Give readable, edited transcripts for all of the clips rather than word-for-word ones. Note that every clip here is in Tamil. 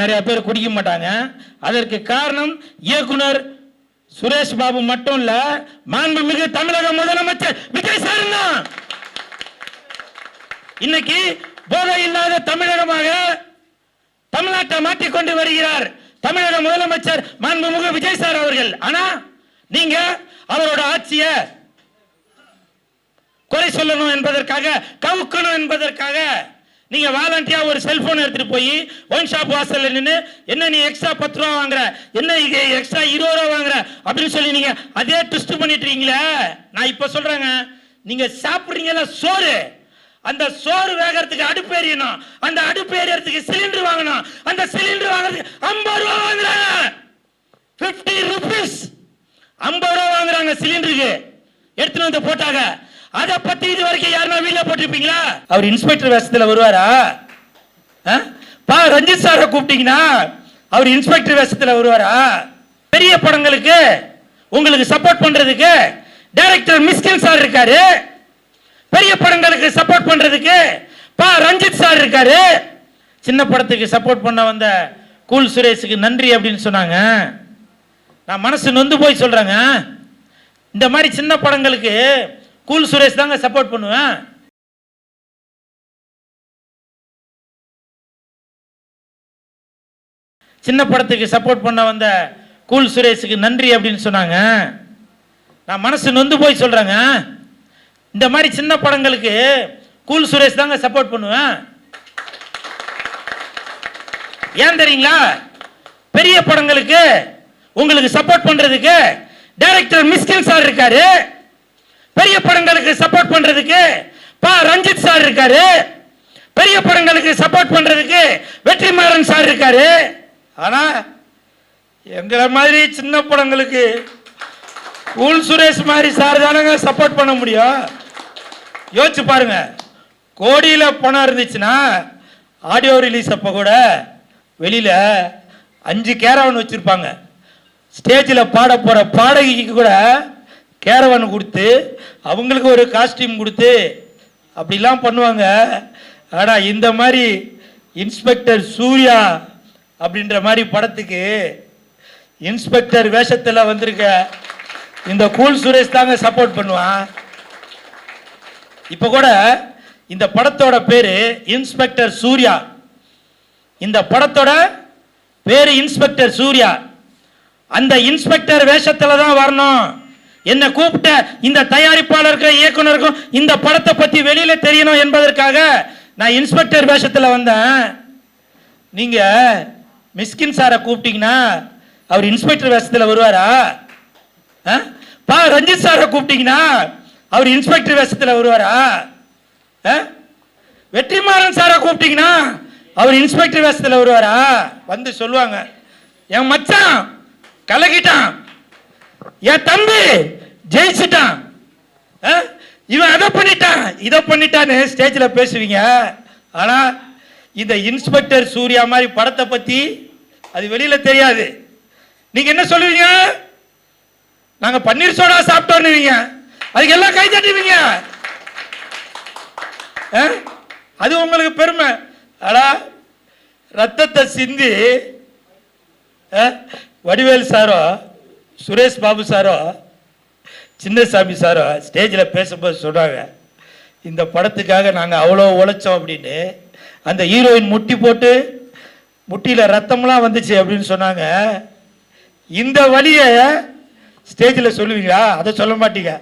நிறைய பேர் குடிக்க மாட்டாங்க. அதற்கு காரணம் இயக்குனர் சுரேஷ் பாபு மட்டும் இல்ல, மாண்புமிகு தமிழக முதலமைச்சர் விஜய் சார் தான். இன்னைக்கு போதை இல்லாத தமிழகமாக தமிழ்நாட்டை மாற்றிக்கொண்டு வருகிறார் தமிழக முதலமைச்சர் மாண்புமிகு விஜய் சார் அவர்கள். ஆனா நீங்க அவரோட ஆட்சியை குறை சொல்லணும் என்பதற்காக, கவுக்கணும் என்பதற்காக நீங்க வாலண்டியா ஒரு செல்போன் எடுத்துட்டு போய் ஒயின் ஷாப் வாசல்ல நின்று, என்ன நீ எக்ஸ்ட்ரா 10 ரூபா வாங்குற, என்ன எக்ஸ்ட்ரா 20 ரூபா வாங்குற அப்படின்னு சொல்லி நீங்க அதே ட்விஸ்ட் பண்ணிட்டு இருக்கீங்களே. நான் இப்ப சொல்றேங்க, நீங்க சாப்பிடுறீங்கல சோறு, அந்த சோறு வேகறதுக்கு அடுப்பு எரியணும், அந்த அடுப்பு எரியறதுக்கு சிலிண்டர் வாங்கணும், அந்த சிலிண்டர் வாங்குறதுக்கு 50 ரூபா வாங்குறாங்க. 50 ரூபீஸ் 50 ரூபா வாங்குறாங்க சிலிண்டருக்கு. எடுத்துட்டு வந்து போட்டாங்க. அத பத்தி இது வரைக்கும் யாருன்னா வீடியோ போட்டிருப்பீங்களா? அவர் இன்ஸ்பெக்டர் வேஷத்துல வருவாரா? பா ரஞ்சித் சாரை கூப்பிட்டீங்கன்னா அவர் இன்ஸ்பெக்டர் வேஷத்துல வருவாரா? பெரிய படங்களுக்கு உங்களுக்கு சப்போர்ட் பண்றதுக்கு டைரக்டர் மிஸ்கின் சார் இருக்காரு. பெரிய படங்களுக்கு சப்போர்ட் பண்றதுக்கு பா ரஞ்சித் சார் இருக்காரு. சின்ன படத்துக்கு சப்போர்ட் பண்ண வந்த கூல் சுரேஷுக்கு நன்றி அப்படின்னு சொன்னாங்க. நான் மனசு நொந்து போய் சொல்றேங்க, இந்த மாதிரி சின்ன படங்களுக்கு கூல் சுரேஷ் தாங்க சப்போர்ட் பண்ணுவேன். சின்ன படத்துக்கு சப்போர்ட் பண்ண வந்த கூல் சுரேஷுக்கு நன்றி அப்படின்னு சொன்னாங்க. நான் மனசு நொந்து போய் சொல்றேங்க, இந்த மாதிரி சின்ன படங்களுக்கு கூல் சுரேஷ் தாங்க சப்போர்ட் பண்ணுவேன். ஏன் தெரியுங்களா? பெரிய படங்களுக்கு உங்களுக்கு சப்போர்ட் பண்றதுக்கு டைரக்டர் மிஸ்கின் சார் இருக்காரு. பெரிய படங்களுக்கு சப்போர்ட் பண்றதுக்கு பா ரஞ்சித் சார் இருக்காரு. பெரிய படங்களுக்கு சப்போர்ட் பண்றதுக்கு வெற்றிமாறன் சார் இருக்காரு. ஆனா எங்களை மாதிரி சின்ன படங்களுக்கு கூல் சுரேஷ் மாதிரி சார் தானங்க சப்போர்ட் பண்ண முடியும். யோசிச்சு பாருங்க, கோடியில பணம் இருந்துச்சுன்னா ஆடியோ ரிலீஸ் அப்ப கூட வெளியில 5 கேரவன் வச்சிருப்பாங்க. ஸ்டேஜில் பாட போற பாடகிக்கு கூட கேரவன் கொடுத்து அவங்களுக்கு ஒரு காஸ்டியூம் கொடுத்து அப்படிலாம் பண்ணுவாங்க. ஆனா இந்த மாதிரி இன்ஸ்பெக்டர் சூர்யா அப்படின்ற மாதிரி படத்துக்கு இன்ஸ்பெக்டர் வேஷத்தில் வந்திருக்க இந்த கூல் சுரேஷ் தாங்க சப்போர்ட் பண்ணுவான். இப்ப கூட இந்த படத்தோட பேரு இன்ஸ்பெக்டர் சூர்யா. இந்த படத்தோட பேரு இன்ஸ்பெக்டர் சூர்யா. அந்த இன்ஸ்பெக்டர் வேஷத்துல தான் வரணும். என்ன கூப்பிட்ட இந்த தயாரிப்பாளருக்கும் இயக்குனருக்கும் இந்த படத்தை பத்தி வெளியில தெரியணும் என்பதற்காக நான் இன்ஸ்பெக்டர் வேஷத்துல வந்தேன். நீங்க மிஸ்கின் சாரை கூப்பிட்டீங்கன்னா அவர் இன்ஸ்பெக்டர் வேஷத்துல வருவாரா? பா ரஞ்சித் சாரை கூப்பிட்டீங்கன்னா அவர் இன்ஸ்பெக்டர் வேஷத்துல வருவாரா? வெற்றிமாறன் சாரை கூப்பிட்டீங்கன்னா அவர் இன்ஸ்பெக்டர் வேஷத்துல வருவாரா? வந்து சொல்லுவாங்க, என் மச்சான் கலக்கிட்டான், என் தம்பி ஜெயிச்சுட்டான், இவன் அதை பண்ணிட்டான் இதை பண்ணிட்டான்னு ஸ்டேஜில் பேசுவீங்க. ஆனா இந்த இன்ஸ்பெக்டர் சூர்யா மாதிரி படத்தை பத்தி அது வெளியில தெரியாது. நீங்க என்ன சொல்லுவீங்க? நாங்க பன்னீர் சோடா சாப்பிட்டோன்னுவீங்க, அதுக்கு எல்லாம் கை தட்டுவீங்க. அது உங்களுக்கு பெருமை. ஆனா ரத்தத்தை சிந்தி Vadivel sorrow Suresh Babu sorrow Chinnasamy sorrow ஸ்டேஜில் பேசும்போது சொல்றாங்க, இந்த படத்துக்காக நாங்கள் அவ்வளோ உழைச்சோம் அப்படின்னு. அந்த ஹீரோயின் முட்டி போட்டு முட்டியில் ரத்தம்லாம் வந்துச்சு அப்படின்னு சொன்னாங்க. இந்த வழியை ஸ்டேஜில் சொல்லுவீங்களா? அதை சொல்ல மாட்டீங்க.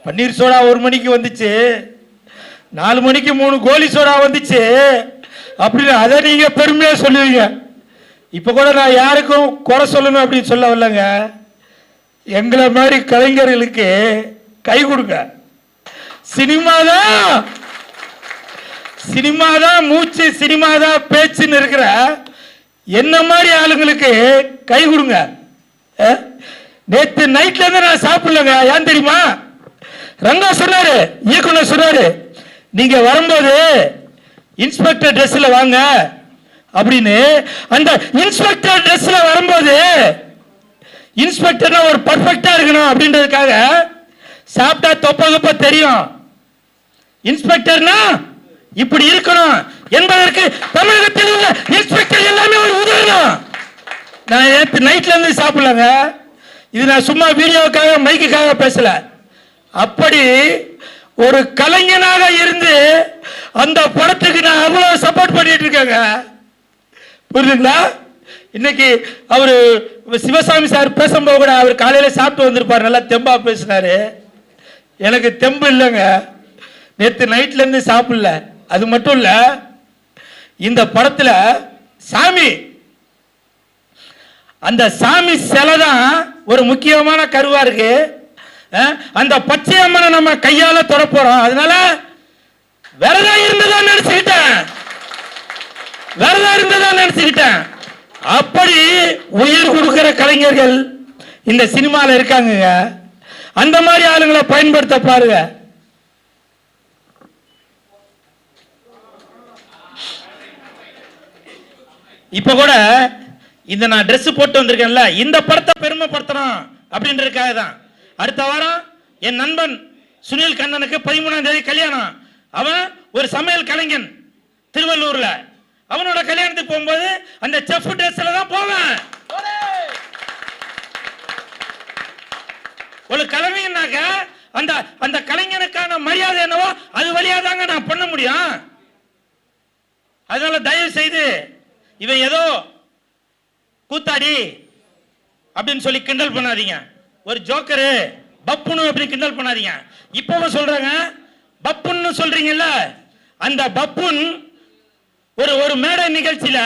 பன்னீர் சோடா 1 மணிக்கு வந்துச்சு, 4 மணிக்கு 3 கோலி சோடா வந்துச்சு அப்படின்னு அதை நீங்க பெருமையா சொல்லுவீங்க. இப்ப கூட நான் யாருக்கும் குறை சொல்லணும் அப்படின்னு சொல்ல வரலங்க. எங்களை மாதிரி கலைஞர்களுக்கு கை கொடுங்க. சினிமாதான் மூச்சு, சினிமாதான் பேச்சுன்னு இருக்கிற என்ன மாதிரி ஆளுங்களுக்கு கை கொடுங்க. நேற்று நைட்ல இருந்து நான் சாப்பிடலங்க. ஏன் தெரியுமா? ரங்கா சொன்னாரு, இயக்குனர் சொன்னாரு, நீங்க வரும்போது இன்ஸ்பெக்டர் ட்ரெஸ்ல வாங்க அப்படின்னு. அந்த இன்ஸ்பெக்டர் ட்ரெஸ்ல வரும்போது இன்ஸ்பெக்டர்னா ஒரு பர்ஃபெக்டா இருக்கணும் அப்படின்றதுக்காக சாப்பிட்டா தொப்ப தெரியும். இன்ஸ்பெக்டர்னா இப்படி இருக்கணும், என்பதற்கு தமிழகத்தில் உள்ள இன்ஸ்பெக்டர் எல்லாமே ஒரு உதாரணம். நான் நேற்று நைட்ல இருந்து சாப்பிடலங்க. இது நான் சும்மா வீடியோவுக்காக மைக்குக்காக பேசல. அப்படி ஒரு கலைஞனாக இருந்து அந்த படத்துக்கு நான் அவ்வளவு சப்போர்ட் பண்ணிட்டு இருக்கேங்க. புரியுதுங்களா? இன்னைக்கு அவரு சிவசாமி சார் பேசும்போது கூட அவர் காலையில சாப்பிட்டு வந்திருப்பார், நல்லா தெம்பா பேசினாரு. எனக்கு தெம்பு இல்லைங்க, நேற்று நைட்ல இருந்து சாப்பிடல. அது மட்டும் இல்ல, இந்த படத்துல சாமி, அந்த சாமி சிலை தான் ஒரு முக்கியமான கருவா இருக்கு. அந்த பச்சையம்மனை நம்ம கையால தொட போறோம். அதனால விரதா இருந்ததா நினைச்சுக்கிட்டேன். அப்படி உயிர் கொடுக்கிற கலைஞர்கள் இந்த சினிமால இருக்காங்க. அந்த மாதிரி ஆளுங்களை பயன்படுத்த பாருங்க. இப்ப கூட இந்த நான் ட்ரெஸ் போட்டு வந்திருக்கேன்ல, இந்த படத்தை பெருமைப்படுத்தணும் அப்படின்றதுக்காக தான். அடுத்த வாரம் என் நண்பன் சுனில் கண்ணனுக்கு 13ஆம் தேதி கல்யாணம். அவன் ஒரு சமையல் கலைஞன் திருவள்ளூர்ல. அவனோட கல்யாணத்துக்கு போகும்போது அந்த செஃப் ட்ரெஸ்ல தான் போவேன். ஒரு கலைஞனாக அந்த அந்த கலைஞனுக்கான மரியாதை என்னவோ அது வழியா தாங்க நான் பண்ண முடியும். அதனால தயவு செய்து இவன் ஏதோ கூத்தாடி அப்படின்னு சொல்லி கிண்டல் பண்ணாதீங்க. ஒரு ஜோக்கரு பப்புனு அப்படி கிண்டல் பண்ணாதீங்க. இப்பவும் சொல்றாங்க பப்புன்னு சொல்றீங்கல்ல, அந்த பப்புன் ஒரு மேடை நிகழ்ச்சியில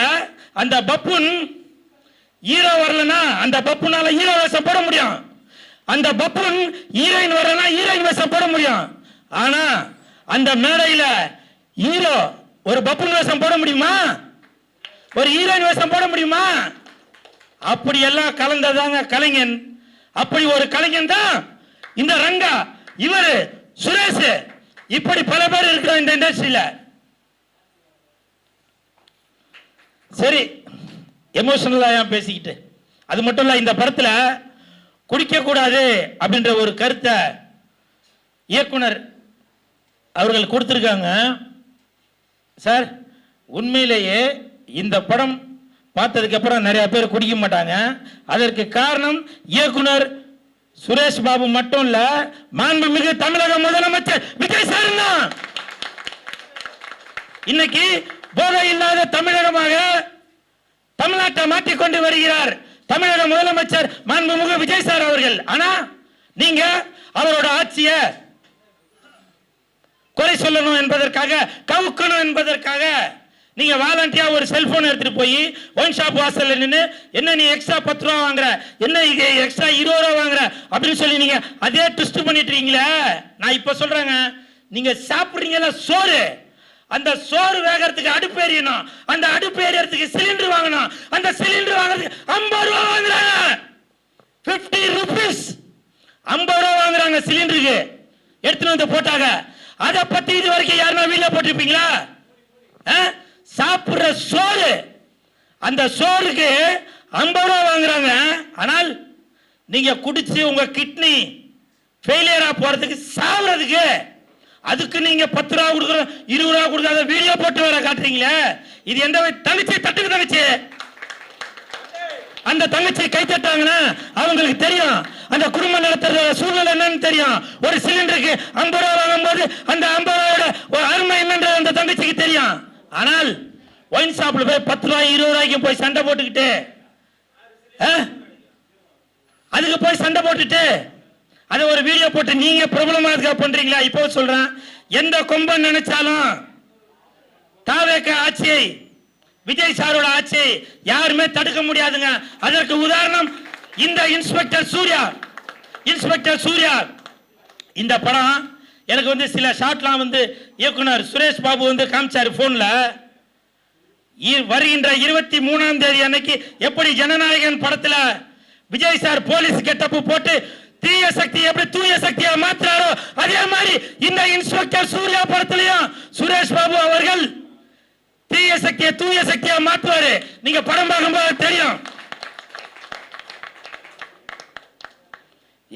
அந்த பப்புன் ஹீரோ வரலன்னா அந்த பப்புனால ஹீரோ வேஷம் போட முடியும். அந்த பப்புன் ஹீரோயின் வரலன்னா ஹீரோயின் வேஷம் போட முடியும். ஆனா அந்த மேடையில ஹீரோ ஒரு பப்புன் வேஷம் போட முடியுமா? ஒரு ஹீரோயின் வேஷம் போட முடியுமா? அப்படி எல்லாம் கலந்ததாங்க கலைஞன். அப்படி ஒரு கலைஞன் தான் இந்த ரங்கா, இவரு சுரேஷ், இப்படி பல பேர் இருக்கிறோம் இந்த இண்டஸ்ட்ரியில. சரி, எமோஷனலா பேசிக்கிட்டு, அது மட்டும் இல்ல, இந்த படத்துல குடிக்க கூடாது அப்படின்ற ஒரு கருத்தை இயக்குனர் அவர்கள் கொடுத்திருக்காங்க. சார், உண்மையிலேயே இந்த படம் பார்த்ததுக்கு அப்புறம் நிறைய பேர் குடிக்க மாட்டாங்க. அதற்கு காரணம் இயக்குனர் சுரேஷ் பாபு மட்டும் இல்ல, மாண்புமிகு தமிழக முதலமைச்சர் விஜய் சார் தான். இன்னைக்கு போதை இல்லாத தமிழகமாக தமிழ்நாட்டை மாற்றிக்கொண்டு வருகிறார் தமிழக முதலமைச்சர் மாண்புமிகு விஜய் சார் அவர்கள். ஆனா நீங்க அவரோட ஆட்சியை குறை சொல்லணும் என்பதற்காக, கவுக்கணும் என்பதற்காக நீங்க வாலண்டியா ஒரு செல்போன் எடுத்துட்டு போய் ஒயின் ஷாப் வாசல்ல நின்று, என்ன நீ எக்ஸ்ட்ரா 10 ரூபா வாங்குற, என்ன எக்ஸ்ட்ரா 20 ரூபா வாங்குற அப்படின்னு சொல்லி நீங்க அதே ட்விஸ்ட் பண்ணிட்டு இருக்கீங்களே. நான் இப்ப சொல்றேங்க, நீங்க சாப்பிடுறீங்கல்ல சோறு, அந்த சோறு வேகறதுக்கு அடுப்பு எரியணும், அந்த அடுப்பு எரியறதுக்கு சிலிண்டர் வாங்கணும், அந்த சிலிண்டர் வாங்குறதுக்கு 50 ரூபா வாங்குறாங்க. 50 rupees 50 ரூபா வாங்குறாங்க சிலிண்டருக்கு. எடுத்துட்டு வந்து போட்டாங்க. அதை பத்தி இது வரைக்கும் யாருன்னா வீட்டுல போட்டிருப்பீங்களா? சாப்பிடுற சோறு, அந்த சோறுக்கு 50 ரூபா வாங்குறாங்க. ஆனால் நீங்க குடிச்சு உங்க கிட்னி ஃபெயிலியரா போறதுக்கு, சாவுறதுக்கு, அதுக்கு நீங்க 10 ரூபா கொடுக்குறோம் 20 ரூபா கொடுக்காத வீடியோ போட்டு வர காட்டுறீங்களே. இது எந்த தங்கச்சி தட்டுக்கு தங்கச்சி, அந்த தங்கச்சி கை தட்டாங்கன்னா அவங்களுக்கு தெரியும் அந்த குடும்ப நடத்துற சூழ்நிலை என்னன்னு தெரியும். ஒரு சிலிண்டருக்கு 50 ரூபா வாங்கும் போது அந்த 50 ரூபாயோட ஒரு அருமை என்னன்ற அந்த தங்கச்சிக்கு தெரியும். ஆனால் ஒயின் ஷாப்ல போய் 10 ரூபாய் 20 ரூபாய்க்கு போய் சண்டை போட்டுக்கிட்டு, அதுக்கு போய் சண்டை போட்டுட்டு அதை ஒரு வீடியோ போட்டு நீங்க பிரபலமாக பண்றீங்களா? இப்போ சொல்றேன், எந்த கொம்பன் நினைச்சாலும் தாவேக ஆட்சியை, விஜய் சாரோட ஆட்சியை யாருமே தடுக்க முடியாதுங்க. அதற்கு உதாரணம் இந்த இன்ஸ்பெக்டர் சூர்யா. இந்த படம் எனக்கு சில ஷாட்லாம் இயக்குனர் சுரேஷ் பாபு காமிச்சாரு போன்ல. வருகின்ற 23ஆம் தேதி அன்னைக்கு எப்படி ஜனநாயகன் படத்துல விஜய் சார் போலீஸ் கெட்டப்பு போட்டு தீய சக்தி எப்படி தூய சக்தியா மாற்றாரோ, அதே மாதிரி இந்த இன்ஸ்பெக்டர் சூர்யா படத்திலையும் சுரேஷ் பாபு அவர்கள் தீய சக்தியை தூய சக்தியா மாற்றுவாரு. நீங்க படம் பார்க்கும்போது தெரியும்.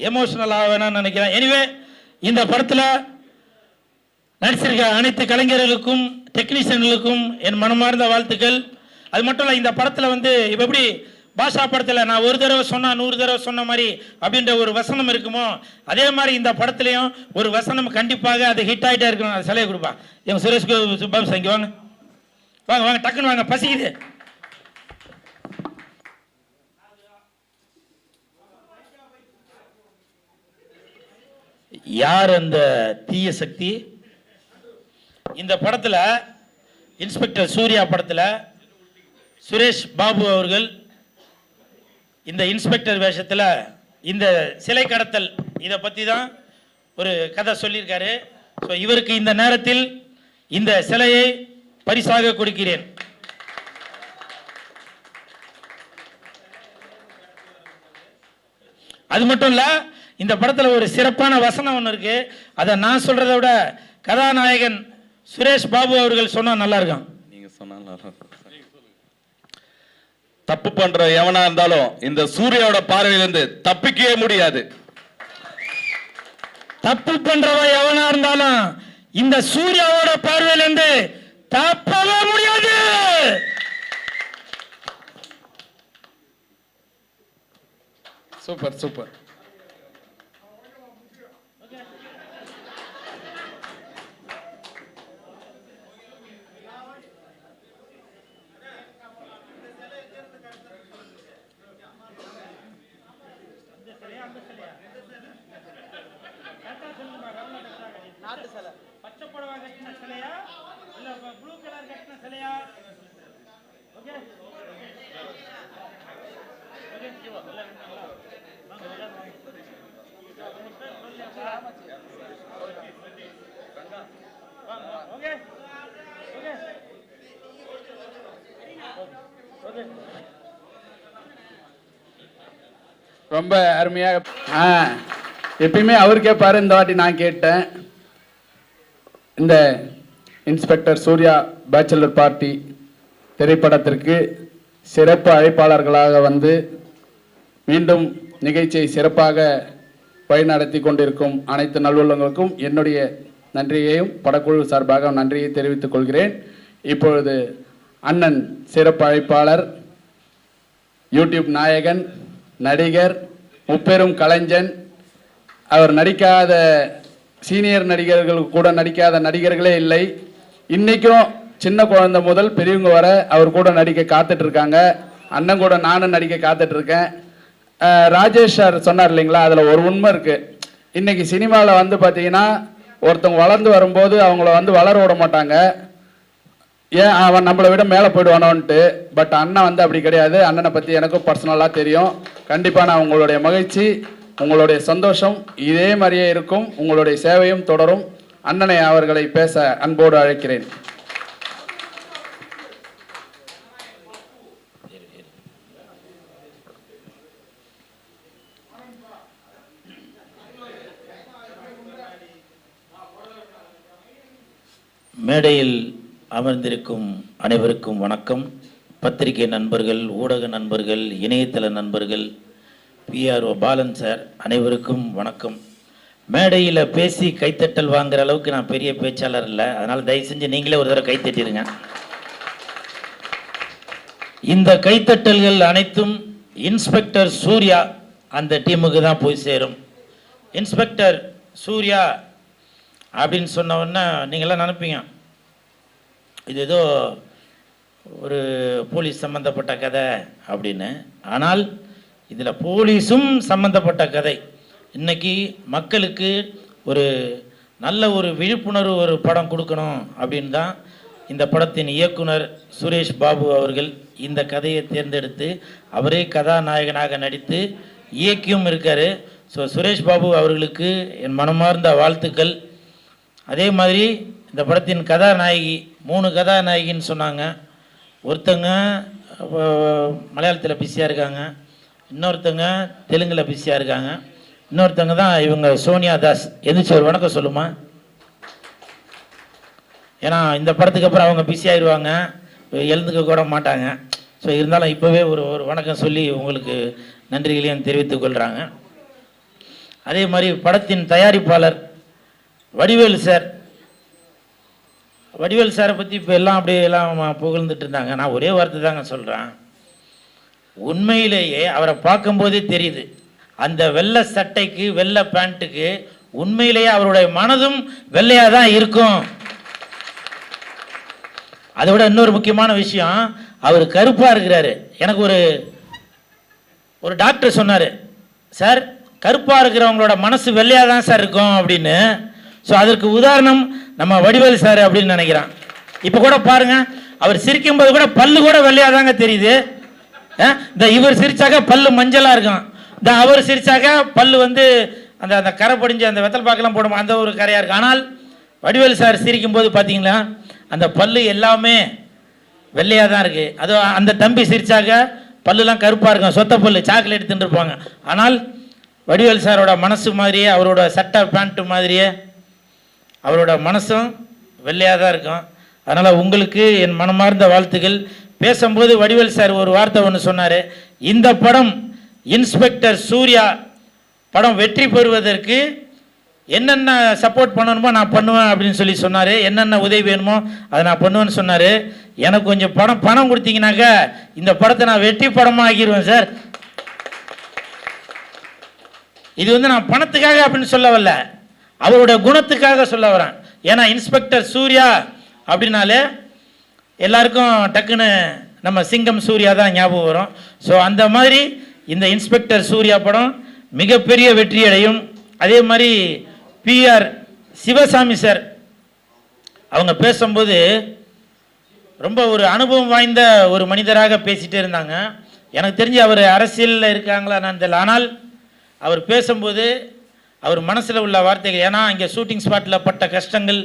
எமோஷனல் ஆக வேணாம்னு நினைக்கிறேன். எனிவே, இந்த படத்துல நடிச்சிருக்க அனைத்து கலைஞர்களுக்கும் டெக்னீஷியன்களுக்கும் என் மனமார்ந்த வாழ்த்துக்கள். அது மட்டும் இல்லை, இந்த படத்தில் வந்து இப்போ எப்படி பாஷா படத்தில் நான் ஒரு தடவை சொன்னால் 100 தடவை சொன்ன மாதிரி அப்படின்ற ஒரு வசனம் இருக்குமோ, அதே மாதிரி இந்த படத்துலையும் ஒரு வசனம் கண்டிப்பாக அது ஹிட் ஆகிட்டே இருக்கணும். அது சிலையை கொடுப்பா. எங்கள் சுரேஷ் பாபு சார் இங்கே வாங்க வாங்க வாங்க, டக்குன்னு வாங்க, பசிக்குது. யார் அந்த தீய சக்தி? இந்த படத்தில் இன்ஸ்பெக்டர் சூர்யா படத்தில் சுரேஷ் பாபு அவர்கள் இந்த இன்ஸ்பெக்டர் வேஷத்தில் இந்த சிலை கடத்தல் இதை பற்றி தான் ஒரு கதை சொல்லியிருக்காரு. ஸோ இவருக்கு இந்த நேரத்தில் இந்த சிலையை பரிசாக கொடுக்கிறேன். அது மட்டும் இல்லை, இந்த படத்தில் ஒரு சிறப்பான வசனம் ஒன்று இருக்கு. அதை நான் சொல்றதை விட கதாநாயகன் சுரேஷ் பாபு அவர்கள் சொன்னா நல்லா இருக்கும். நீங்க சொன்னா தப்பு பண்ற எவனா இருந்தாலும் இந்த சூர்யாவோட பார்வையிலிருந்து தப்பிக்கவே முடியாது. தப்பு பண்றவ எவனா இருந்தாலும் இந்த சூர்யாவோட பார்வையிலிருந்து தப்பவே முடியாது. Super super. பச்சை புடவை கட்டின சிலையா இல்ல ப்ளூ கலர் கட்டின சிலையா? ஓகே ரொம்ப அருமையாக எப்பயுமே அவர் கேட்பாரு, இந்த வாட்டி நான் கேட்டேன். இந்த இன்ஸ்பெக்டர் சூர்யா பேச்சுலர் பார்ட்டி திரைப்படத்திற்கு சிறப்பு அழைப்பாளர்களாக வந்து மீண்டும் நிகழ்ச்சியை சிறப்பாக வழிநடத்தி கொண்டிருக்கும் அனைத்து நல்லுள்ளங்களுக்கும் என்னுடைய நன்றியையும் படக்குழு சார்பாக நன்றியை தெரிவித்துக் கொள்கிறேன். இப்பொழுது அண்ணன் சிறப்பு அழைப்பாளர், யூடியூப் நாயகன், நடிகர், முப்பெரும் கலைஞன், அவர் நடிக்காத சீனியர் நடிகர்கள் கூட நடிக்காத நடிகர்களே இல்லை. இன்றைக்கும் சின்ன குழந்தை முதல் பெரியவங்க வர அவர் கூட நடிக்க காத்துட்டு இருக்காங்க. அண்ணன் கூட நானும் நடிக்க காத்துட்டு இருக்கேன். ராஜேஷ் சார் சொன்னார் இல்லைங்களா, அதில் ஒரு உண்மை இருக்குது. இன்றைக்கி சினிமாவில் வந்து பார்த்தீங்கன்னா ஒருத்தவங்க வளர்ந்து வரும்போது அவங்கள வந்து வளர விட மாட்டாங்க. ஏன் அவன் நம்மளை விட மேலே போயிடுவானோன்ட்டு. பட் அண்ணன் வந்து அப்படி கிடையாது. அண்ணனை பற்றி எனக்கும் பர்சனலாக தெரியும். கண்டிப்பாக நான் உங்களுடைய மகிழ்ச்சி, உங்களுடைய சந்தோஷம் இதே மாதிரியே இருக்கும். உங்களுடைய சேவையும் தொடரும். அண்ணனை அவர்களை பேச அன்போடு அழைக்கிறேன். மேடையில் அமர்ந்திருக்கும் அனைவருக்கும் வணக்கம். பத்திரிகை நண்பர்கள், ஊடக நண்பர்கள், இணையதள நண்பர்கள், பிஆர்ஓ பாலன் சார் அனைவருக்கும் வணக்கம். மேடையில் பேசி கைத்தட்டல் வாங்குற அளவுக்கு நான் பெரிய பேச்சாளர் இல்லை. அதனால் தயவு செஞ்சு நீங்களே ஒரு தடவை கைத்தட்டிடுங்க. இந்த கைத்தட்டல்கள் அனைத்தும் இன்ஸ்பெக்டர் சூர்யா அந்த டீமுக்கு தான் போய் சேரும். இன்ஸ்பெக்டர் சூர்யா அப்படின்னு சொன்ன உடனே நீங்களாம் நினைப்பீங்க இது ஏதோ ஒரு போலீஸ் சம்மந்தப்பட்ட கதை அப்படின்னு. ஆனால் இதில் போலீஸும் சம்மந்தப்பட்ட கதை. இன்றைக்கி மக்களுக்கு ஒரு நல்ல ஒரு விழிப்புணர்வு ஒரு படம் கொடுக்கணும் அப்படின்னு தான் இந்த படத்தின் இயக்குனர் சுரேஷ் பாபு அவர்கள் இந்த கதையை தேர்ந்தெடுத்து அவரே கதாநாயகனாக நடித்து இயக்கியும் இருக்கார். ஸோ சுரேஷ் பாபு அவர்களுக்கு என் மனமார்ந்த வாழ்த்துக்கள். அதே மாதிரி இந்த படத்தின் கதாநாயகி 3 கதாநாயகின்னு சொன்னாங்க. ஒருத்தங்க மலையாளத்தில் பிஸியாக இருக்காங்க, இன்னொருத்தங்க தெலுங்கில் பிஸியாக இருக்காங்க, இன்னொருத்தங்க தான் இவங்க சோனியா தாஸ். எந்திரிச்சு ஒரு வணக்கம் சொல்லுமா. ஏன்னா இந்த படத்துக்கு அப்புறம் அவங்க பிஸி ஆயிடுவாங்க, எழுந்துக்க கூட மாட்டாங்க. ஸோ இருந்தாலும் இப்போவே ஒரு வணக்கம் சொல்லி உங்களுக்கு நன்றிகளையும் தெரிவித்துக் கொள்கிறாங்க. அதே மாதிரி படத்தின் தயாரிப்பாளர் வடிவேலு சார் வடிவேல் சாரை பற்றி இப்போ எல்லாம் அப்படியே எல்லாம் புகழ்ந்துட்டு இருந்தாங்க. நான் ஒரே வார்த்தை தாங்க சொல்கிறேன். உண்மையிலேயே அவரை பார்க்கும்போதே தெரியுது, அந்த வெள்ளை சட்டைக்கு வெள்ளை பேண்ட்டுக்கு உண்மையிலேயே அவருடைய மனதும் வெள்ளையாக தான் இருக்கும். அதை விட இன்னொரு முக்கியமான விஷயம், அவர் கருப்பாக இருக்கிறாரு. எனக்கு ஒரு டாக்டர் சொன்னார், சார் கருப்பாக இருக்கிறவங்களோட மனசு வெள்ளையாக தான் சார் இருக்கும் அப்படின்னு. ஸோ அதற்கு உதாரணம் நம்ம வடிவேல் சார் அப்படின்னு நினைக்கிறான். இப்போ கூட பாருங்க, அவர் சிரிக்கும்போது கூட பல்லு கூட வெள்ளையாக தாங்க தெரியுது. இந்த இவர் சிரிச்சாக்க பல்லு மஞ்சளாக இருக்கும், இந்த அவர் சிரிச்சாக்க பல்லு வந்து அந்த அந்த கரை படிஞ்சு அந்த வெத்தல் பாக்கெல்லாம் போடும் அந்த ஒரு கரையாக இருக்குது. ஆனால் வடிவேல் சார் சிரிக்கும்போது பார்த்தீங்களா அந்த பல்லு எல்லாமே வெள்ளையாக தான் இருக்குது. அது அந்த தம்பி சிரிச்சாக்க பல்லுலாம் கருப்பாக இருக்கும், சொத்த பல்லு, சாக்லேட் தின்றுருப்பாங்க. ஆனால் வடிவேல் சாரோட மனசு மாதிரியே, அவரோட சட்டை பேண்ட்டு மாதிரியே அவரோட மனசும் வெள்ளையாக தான் இருக்கும். அதனால் உங்களுக்கு என் மனமார்ந்த வாழ்த்துக்கள். பேசும்போது வடிவேல் சார் ஒரு வார்த்தை ஒன்று சொன்னார், இந்த படம் இன்ஸ்பெக்டர் சூர்யா படம் வெற்றி பெறுவதற்கு என்னென்ன சப்போர்ட் பண்ணணுமோ நான் பண்ணுவேன் அப்படின்னு சொல்லி சொன்னார். என்னென்ன உதவி வேணுமோ அதை நான் பண்ணுவேன்னு சொன்னார். எனக்கு கொஞ்சம் பணம் கொடுத்தீங்கன்னாக்கா இந்த படத்தை நான் வெற்றி படமாக ஆக்கிடுவேன் சார். இது வந்து நான் பணத்துக்காக அப்படின்னு சொல்ல வரல, அவருடைய குணத்துக்காக சொல்ல வரேன். ஏன்னா இன்ஸ்பெக்டர் சூர்யா அப்படின்னாலே எல்லாருக்கும் டக்குன்னு நம்ம சிங்கம் சூர்யா தான் ஞாபகம் வரும். ஸோ அந்த மாதிரி இந்த இன்ஸ்பெக்டர் சூர்யா படம் மிகப்பெரிய வெற்றி அடையும். அதே மாதிரி PR சிவசாமி சார் அவங்க பேசும்போது ரொம்ப ஒரு அனுபவம் வாய்ந்த ஒரு மனிதராக பேசிகிட்டே இருந்தாங்க. எனக்கு தெரிஞ்சு அவர் அரசியலில் இருக்காங்களா நான் தெரியல, ஆனால் அவர் பேசும்போது அவர் மனசில் உள்ள வார்த்தைகள், ஏன்னா இங்கே ஷூட்டிங் ஸ்பாட்டில் பட்ட கஷ்டங்கள்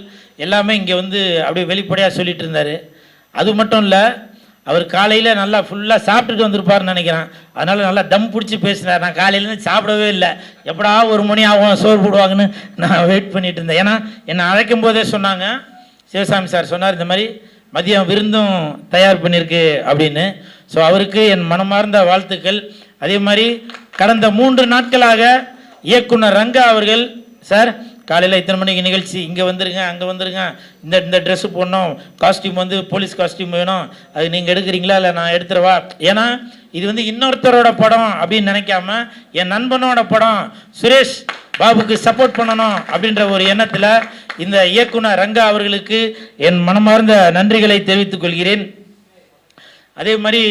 எல்லாமே இங்கே வந்து அப்படியே வெளிப்படையாக சொல்லிட்டு இருந்தார். அது மட்டும் இல்லை, அவர் காலையில் நல்லா ஃபுல்லாக சாப்பிட்டுட்டு வந்திருப்பார்னு நினைக்கிறேன். அதனால் நல்லா தம் பிடிச்சி பேசினார். நான் காலையிலேருந்து சாப்பிடவே இல்லை, எப்படா 1 மணி ஆகும் சோறு போடுவாங்கன்னு நான் வெயிட் பண்ணிட்டு இருந்தேன். ஏன்னா என்னை அழைக்கும் போதே சொன்னாங்க, சிவசாமி சார் சொன்னார் இந்த மாதிரி மதியம் விருந்தும் தயார் பண்ணியிருக்கு அப்படின்னு. ஸோ அவருக்கு என் மனமார்ந்த வாழ்த்துக்கள். அதே மாதிரி கடந்த 3 நாட்களாக இயக்குனர் ரங்கா அவர்கள், சார் காலையில் இத்தனை மணிக்கு நிகழ்ச்சி, இங்கே வந்துருங்க அங்கே வந்துருங்க, இந்த ட்ரெஸ்ஸு போடணும், காஸ்டியூம் வந்து போலீஸ் காஸ்டியூம் வேணும், அது நீங்கள் எடுக்கிறீங்களா இல்லை நான் எடுத்துருவா. ஏன்னா இது வந்து இன்னொருத்தரோட படம் அப்படின்னு நினைக்காம என் நண்பனோட படம், சுரேஷ் பாபுக்கு சப்போர்ட் பண்ணணும் அப்படின்ற ஒரு எண்ணத்தில் இந்த இயக்குனர் ரங்கா அவர்களுக்கு என் மனமார்ந்த நன்றிகளை தெரிவித்துக் கொள்கிறேன். அதே மாதிரி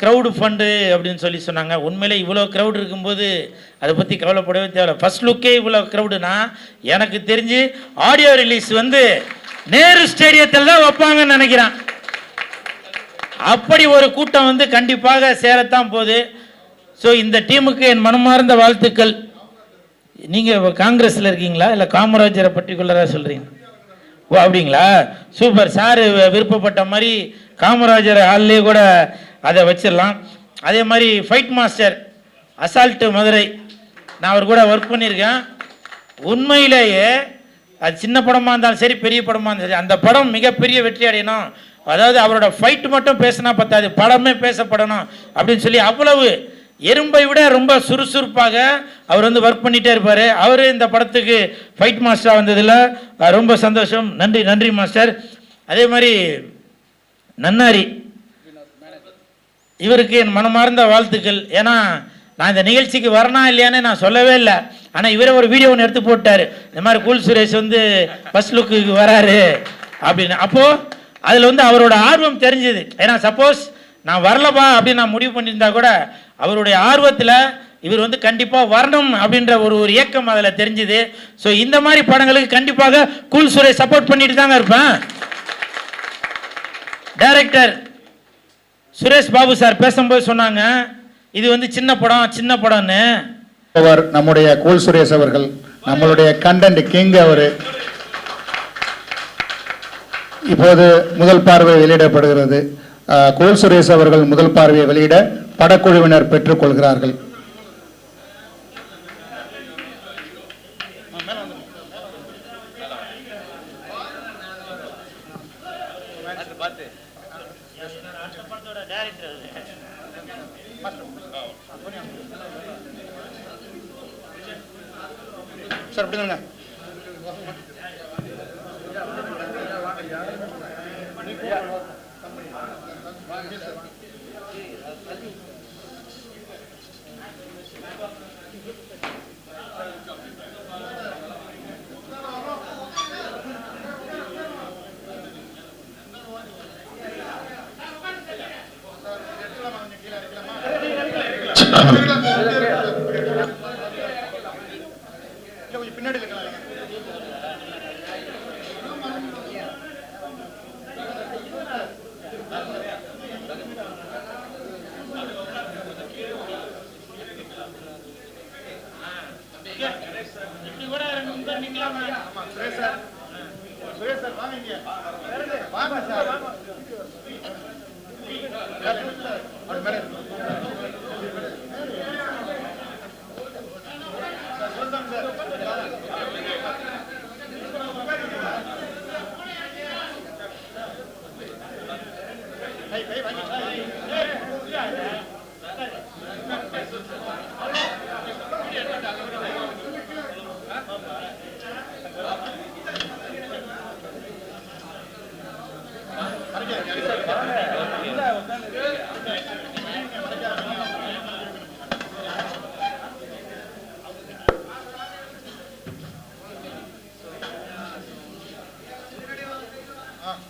க்ரௌடு ஃபண்டு அப்படின்னு சொல்லி சொன்னாங்க. உண்மையிலே இவ்வளோ க்ரௌடு இருக்கும்போது அதை பற்றி கவலைப்படவே தேவை. ஃபர்ஸ்ட் லுக்கே இவ்வளோ க்ரௌடுனா எனக்கு தெரிஞ்சு ஆடியோ ரிலீஸ் வந்து நேரு ஸ்டேடியத்தில் தான் வைப்பாங்கன்னு நினைக்கிறேன். அப்படி ஒரு கூட்டம் வந்து கண்டிப்பாக சேரத்தான் போகுது. ஸோ இந்த டீமுக்கு என் மனமார்ந்த வாழ்த்துக்கள். நீங்கள் காங்கிரஸில் இருக்கீங்களா இல்லை காமராஜரை பர்டிகுலராக சொல்கிறீங்க? ஓ அப்படிங்களா, சூப்பர். சார் விருப்பப்பட்ட மாதிரி காமராஜர் ஹால்லே கூட அதை வச்சிடலாம். அதே மாதிரி ஃபைட் மாஸ்டர் அசால்ட்டு மதுரை, நான் அவர் கூட ஒர்க் பண்ணியிருக்கேன். உண்மையிலேயே அது சின்ன படமாக இருந்தாலும் சரி பெரிய படமாக இருந்தாலும் சரி அந்த படம் மிகப்பெரிய வெற்றி அடையணும். அதாவது அவரோட ஃபைட் மட்டும் பேசினா பத்தாது, படமே பேசப்படணும் அப்படின்னு சொல்லி அவ்வளவு எறும்பை விட ரொம்ப சுறுசுறுப்பாக அவர் வந்து ஒர்க் பண்ணிகிட்டே இருப்பார். அவர் இந்த படத்துக்கு ஃபைட் மாஸ்டராக வந்ததில் ரொம்ப சந்தோஷம். நன்றி நன்றி மாஸ்டர். அதே மாதிரி நன்னாரி, இவருக்கு என் மனமார்ந்த வாழ்த்துக்கள். ஏன்னா நான் இந்த நிகழ்ச்சிக்கு வரனா இல்லையான்னு நான் சொல்லவே இல்லை, ஆனால் இவரே ஒரு வீடியோ ஒன்று எடுத்து போட்டார், இந்த மாதிரி கூல் சுரேஷ் வந்து ஃபர்ஸ்ட் லுக்கு வராரு அப்படின்னு. அப்போது அதில் வந்து அவரோட ஆர்வம் தெரிஞ்சுது. ஏன்னா சப்போஸ் நான் வரலப்பா அப்படின்னு நான் முடிவு பண்ணியிருந்தா கூட அவருடைய ஆர்வத்தில் இவர் வந்து கண்டிப்பாக வரணும் அப்படின்ற ஒரு இயக்கம் அதில் தெரிஞ்சுது. ஸோ இந்த மாதிரி படங்களுக்கு கண்டிப்பாக கூல் சுரேஷ் சப்போர்ட் பண்ணிட்டு தாங்க இருப்பேன். டைரக்டர் சுரேஷ் பாபு சார் பேசும்போது சொன்னாங்க இது வந்து சின்ன படம்னு. அவர் நம்முடைய கூல் சுரேஷ் அவர்கள், நம்மளுடைய கண்டென்ட் கிங் அவர். இப்போது முதல் பார்வை வெளியிடப்படுகிறது. கூல் சுரேஷ் அவர்கள் முதல் பார்வையை வெளியிட படக்குழுவினர் பெற்றுக் கொள்கிறார்கள். சார்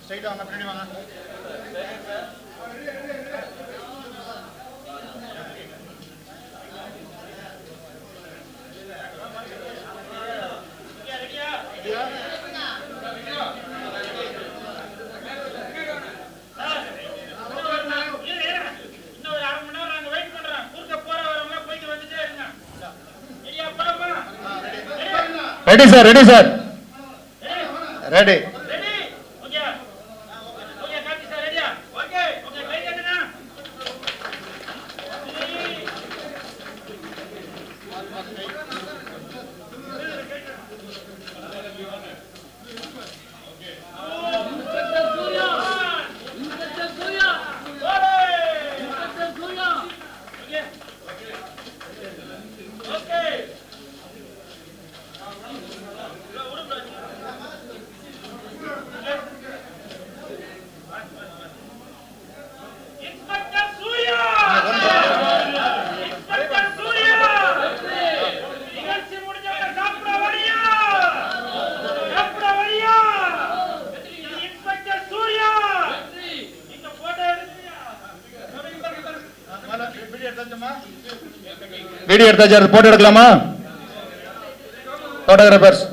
ஸ்ட்ரைட்டா வாங்க, பின்னாடி வாங்க. Ready sir, ready sir, ready. Video எடுத்தாச்சு, அது போட்டோ எடுக்கலாமா? போட்டோகிராஃபர்ஸ்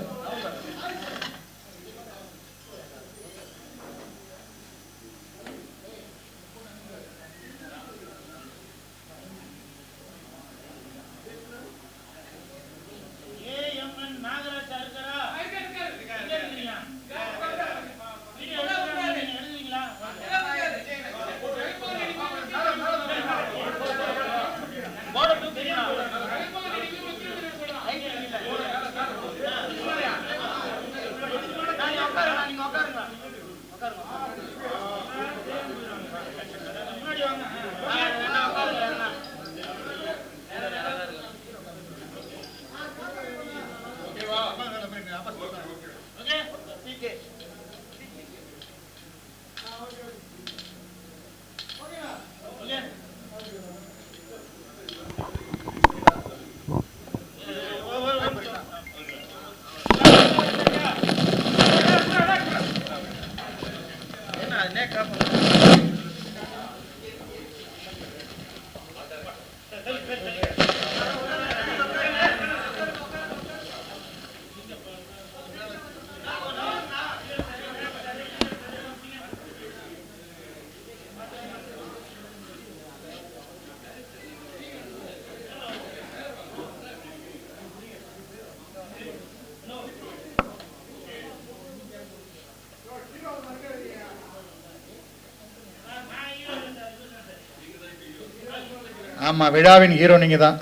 ஆமா, விழாவின் ஹீரோ நீங்க தான்.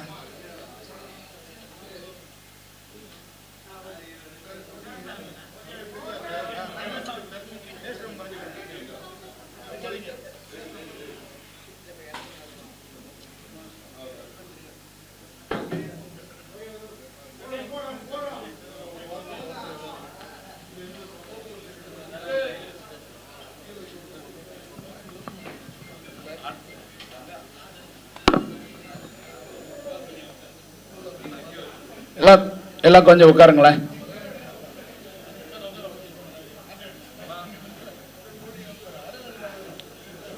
எல்லாம் கொஞ்சம் உட்காருங்களேன்.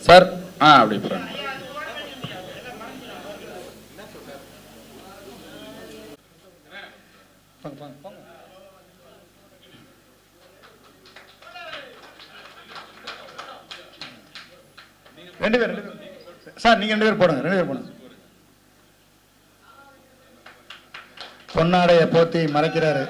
சார் அப்படி போறேன். ரெண்டு பேர் சார், நீங்க 2 பேர் போடுங்க, 2 பேர் போடுங்க. பொன்னாடைய போத்தி மறைக்கிறாரு.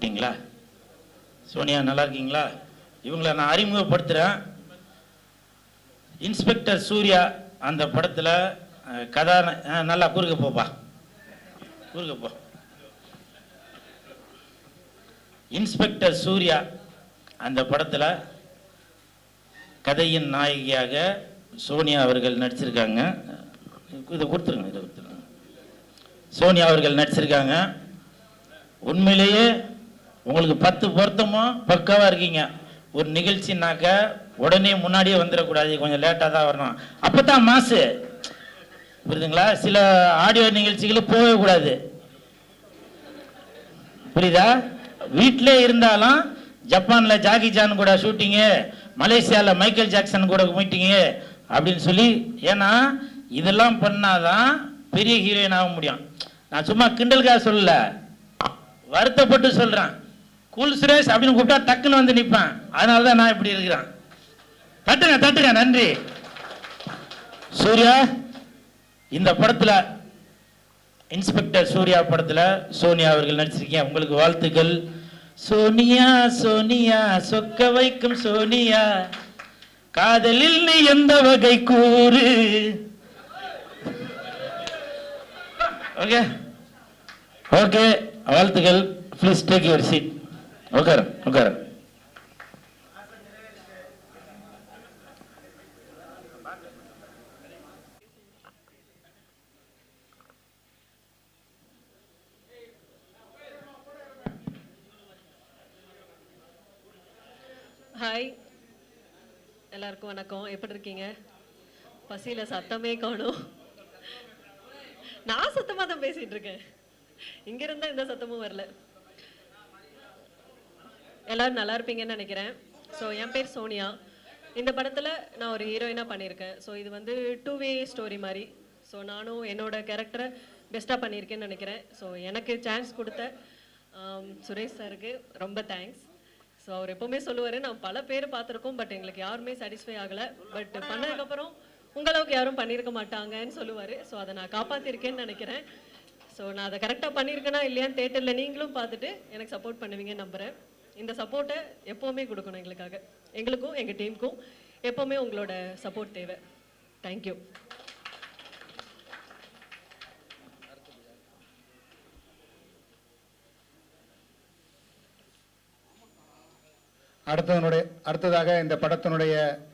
சாப்பிட்டீங்களா? சோனியா நல்லா இருக்கீங்களா? இவங்களை நான் அறிமுகப்படுத்துகிறேன். இன்ஸ்பெக்டர் சூர்யா அந்த படத்தில் நல்லா குறுக்க போப்பா, குறுக்க போ. இன்ஸ்பெக்டர் சூர்யா அந்த படத்தில் கதையின் நாயகியாக சோனியா அவர்கள் நடிச்சிருக்காங்க. இதை கொடுத்துருங்க, இதை கொடுத்துருங்க. சோனியா அவர்கள் நடிச்சிருக்காங்க. உண்மையிலேயே உங்களுக்கு 10 பொருத்தமும் பக்காவாக இருக்கீங்க. ஒரு நிகழ்ச்சினாக்க உடனே முன்னாடியே வந்துடக்கூடாது, கொஞ்சம் லேட்டாக தான் வரணும், அப்போ தான் மாசு, புரியுதுங்களா? சில ஆடியோ நிகழ்ச்சிகளுக்கு போகவே கூடாது, புரியுதா? வீட்டிலே இருந்தாலும் ஜப்பானில் ஜாக்கி ஜான் கூட ஷூட்டிங்கு, மலேசியாவில் மைக்கேல் ஜாக்சன் கூட மீட்டிங்கு அப்படின்னு சொல்லி, ஏன்னா இதெல்லாம் பண்ணாதான் பெரிய ஹீரோயின் ஆக முடியும். நான் சும்மா கிண்டலுக்காக சொல்லல, வருத்தப்பட்டு சொல்கிறேன். கூல் சுரேஷ் அப்படின்னு கூப்பிட்டா டக்குன்னு வந்து நிற்பேன். அதனால தான் நான் இப்படி இருக்கிறேன். தட்டுங்க தட்டுங்க, நன்றி. சூர்யா இந்த படத்தில், இன்ஸ்பெக்டர் சூர்யா படத்தில் சோனியா அவர்கள் நடிச்சிருக்கீங்க, உங்களுக்கு வாழ்த்துக்கள். சோனியா சோனியா சொக்க வைக்கும் சோனியா, காதலில் நீ எந்த வகை கூறு. ஓகே ஓகே, வாழ்த்துக்கள். Please take your seat. உட்கார உட்கார. ஹாய், எல்லாருக்கும் வணக்கம். எப்படி இருக்கீங்க? பசியில் சத்தமே காணும். நான் சத்தமாக தான் பேசிட்டு இருக்கேன், இங்க இருந்தா எந்த சத்தமும் வரல. எல்லாரும் நல்லா இருப்பீங்கன்னு நினைக்கிறேன். ஸோ என் பேர் சோனியா. இந்த படத்தில் நான் ஒரு ஹீரோயினாக பண்ணியிருக்கேன். ஸோ இது வந்து 2-வே ஸ்டோரி மாதிரி. ஸோ நானும் என்னோட கேரக்டரை பெஸ்ட்டாக பண்ணியிருக்கேன்னு நினைக்கிறேன். ஸோ எனக்கு சான்ஸ் கொடுத்த சுரேஷ் சாருக்கு ரொம்ப தேங்க்ஸ். ஸோ அவர் எப்போவுமே சொல்லுவார், நான் பல பேர் பார்த்துருக்கோம், பட் எங்களுக்கு யாருமே சாட்டிஸ்ஃபை ஆகலை, பட் பண்ணதுக்கப்புறம் உங்களவுக்கு யாரும் பண்ணியிருக்க மாட்டாங்கன்னு சொல்லுவார். ஸோ அதை நான் காப்பாற்றிருக்கேன்னு நினைக்கிறேன். ஸோ நான் அதை கரெக்டாக பண்ணியிருக்கேனா இல்லையான்னு தேட்டரில் நீங்களும் பார்த்துட்டு எனக்கு சப்போர்ட் பண்ணுவீங்கன்னு நம்புகிறேன். இந்த சப்போர்ட்டை எப்போவுமே கொடுக்கணும் எங்களுக்காக, எங்களுக்கும் எங்கள் டீமுக்கும் எப்போவுமே உங்களோட சப்போர்ட் தேவை. தேங்க்யூ. அடுத்ததாக இந்த படத்தினுடைய